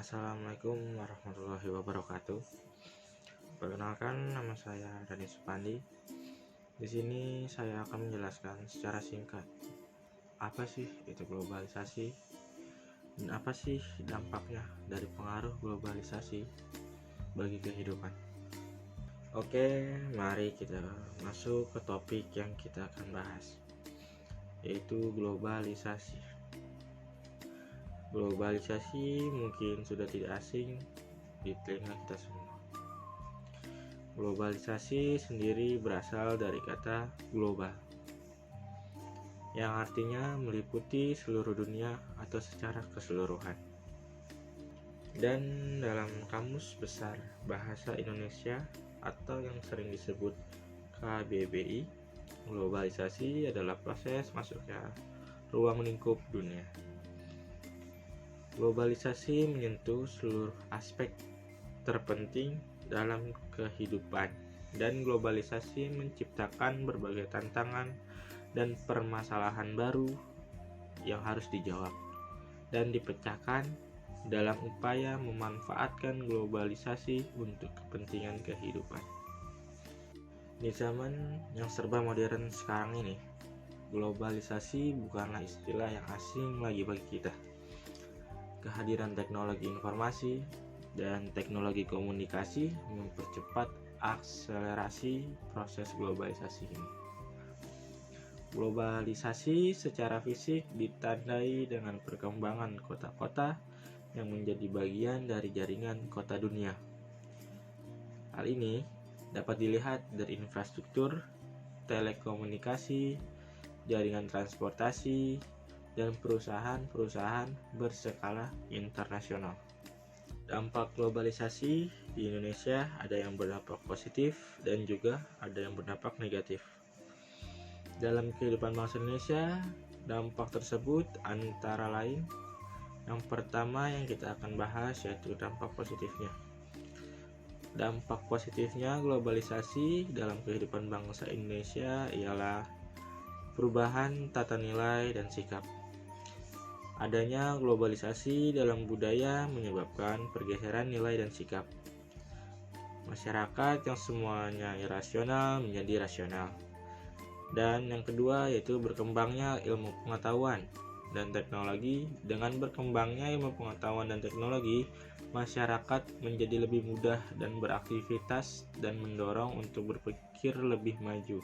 Assalamualaikum warahmatullahi wabarakatuh. Perkenalkan, nama saya Dani Supandi. Di sini saya akan menjelaskan secara singkat apa sih itu globalisasi dan apa sih dampaknya dari pengaruh globalisasi bagi kehidupan. Oke, mari kita masuk ke topik yang kita akan bahas, yaitu globalisasi. Globalisasi mungkin sudah tidak asing di telinga kita semua. Globalisasi sendiri berasal dari kata global, yang artinya meliputi seluruh dunia atau secara keseluruhan. Dan dalam Kamus Besar Bahasa Indonesia atau yang sering disebut KBBI, globalisasi adalah proses masuknya ruang lingkup dunia. Globalisasi menyentuh seluruh aspek terpenting dalam kehidupan, dan globalisasi menciptakan berbagai tantangan dan permasalahan baru yang harus dijawab dan dipecahkan dalam upaya memanfaatkan globalisasi untuk kepentingan kehidupan. Di zaman yang serba modern sekarang ini, globalisasi bukanlah istilah yang asing lagi bagi kita. Kehadiran teknologi informasi dan teknologi komunikasi mempercepat akselerasi proses globalisasi ini. Globalisasi secara fisik ditandai dengan perkembangan kota-kota yang menjadi bagian dari jaringan kota dunia. Hal ini dapat dilihat dari infrastruktur, telekomunikasi, jaringan transportasi, dan perusahaan-perusahaan berskala internasional. Dampak globalisasi di Indonesia ada yang berdampak positif dan juga ada yang berdampak negatif. Dalam kehidupan bangsa Indonesia, dampak tersebut antara lain, yang pertama yang kita akan bahas yaitu dampak positifnya. Dampak positifnya globalisasi dalam kehidupan bangsa Indonesia ialah perubahan tata nilai dan sikap. Adanya globalisasi dalam budaya menyebabkan pergeseran nilai dan sikap. Masyarakat yang semuanya irasional menjadi rasional. Dan yang kedua yaitu berkembangnya ilmu pengetahuan dan teknologi. Dengan berkembangnya ilmu pengetahuan dan teknologi, masyarakat menjadi lebih mudah dan beraktivitas dan mendorong untuk berpikir lebih maju.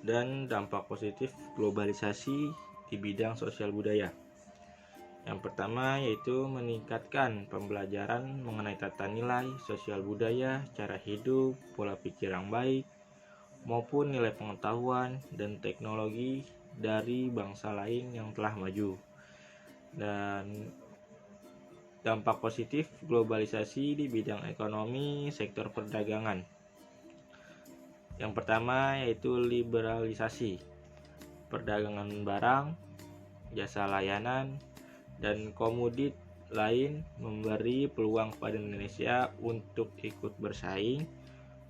Dan dampak positif globalisasi di bidang sosial budaya. Yang pertama yaitu meningkatkan pembelajaran mengenai tata nilai, sosial budaya, cara hidup, pola pikir yang baik, maupun nilai pengetahuan dan teknologi dari bangsa lain yang telah maju. Dan dampak positif globalisasi di bidang ekonomi, sektor perdagangan. Yang pertama yaitu liberalisasi perdagangan barang, jasa layanan, dan komodit lain memberi peluang kepada Indonesia untuk ikut bersaing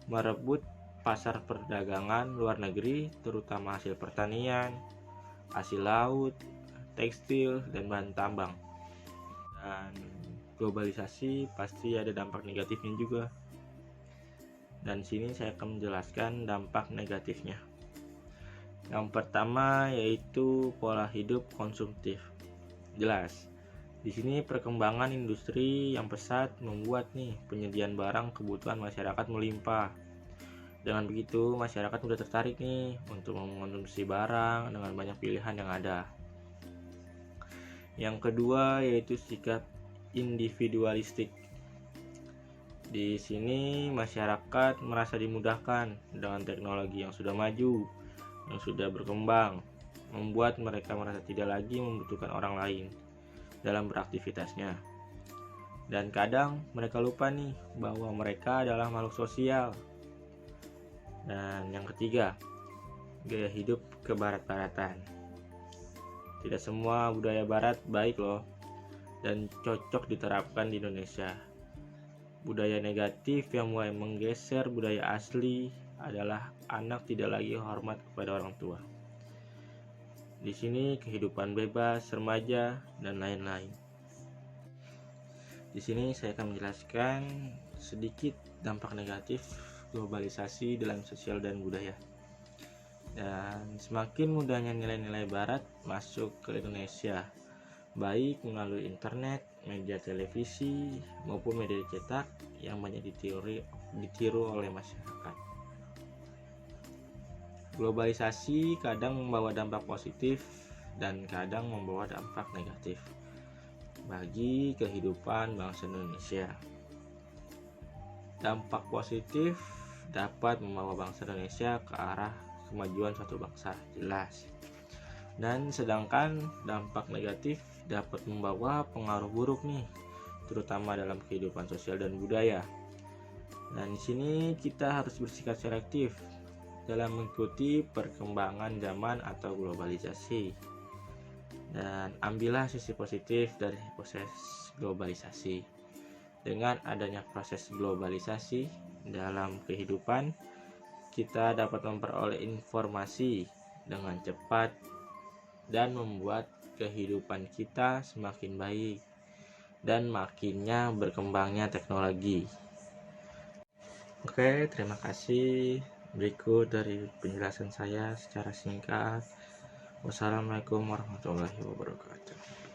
merebut pasar perdagangan luar negeri, terutama hasil pertanian, hasil laut, tekstil, dan bahan tambang. Dan globalisasi pasti ada dampak negatifnya juga. Dan sini saya akan menjelaskan dampak negatifnya. Yang pertama yaitu pola hidup konsumtif. Jelas, di sini perkembangan industri yang pesat membuat penyediaan barang kebutuhan masyarakat melimpah. Dengan begitu, masyarakat mudah tertarik untuk mengonsumsi barang dengan banyak pilihan yang ada. Yang kedua yaitu sikap individualistik. Di sini masyarakat merasa dimudahkan dengan teknologi yang sudah maju, yang sudah berkembang, membuat mereka merasa tidak lagi membutuhkan orang lain dalam beraktivitasnya. Dan kadang mereka lupa bahwa mereka adalah makhluk sosial. Dan yang ketiga, gaya hidup kebarat-baratan. Tidak semua budaya barat baik loh dan cocok diterapkan di Indonesia. Budaya negatif yang mulai menggeser budaya asli adalah anak tidak lagi hormat kepada orang tua. Di sini kehidupan bebas, remaja, dan lain-lain. Di sini saya akan menjelaskan sedikit dampak negatif globalisasi dalam sosial dan budaya. Dan semakin mudahnya nilai-nilai barat masuk ke Indonesia, baik melalui internet, media televisi, maupun media cetak yang banyak ditiru oleh masyarakat. Globalisasi kadang membawa dampak positif dan kadang membawa dampak negatif bagi kehidupan bangsa Indonesia. Dampak positif dapat membawa bangsa Indonesia ke arah kemajuan suatu bangsa, jelas. Dan sedangkan dampak negatif dapat membawa pengaruh buruk nih, terutama dalam kehidupan sosial dan budaya. Dan di sini kita harus bersikap selektif dalam mengikuti perkembangan zaman atau globalisasi. Dan ambillah sisi positif dari proses globalisasi. Dengan adanya proses globalisasi dalam kehidupan, kita dapat memperoleh informasi dengan cepat dan membuat kehidupan kita semakin baik dan makinnya berkembangnya teknologi. Oke, terima kasih. Berikut dari penjelasan saya secara singkat. Wassalamualaikum warahmatullahi wabarakatuh.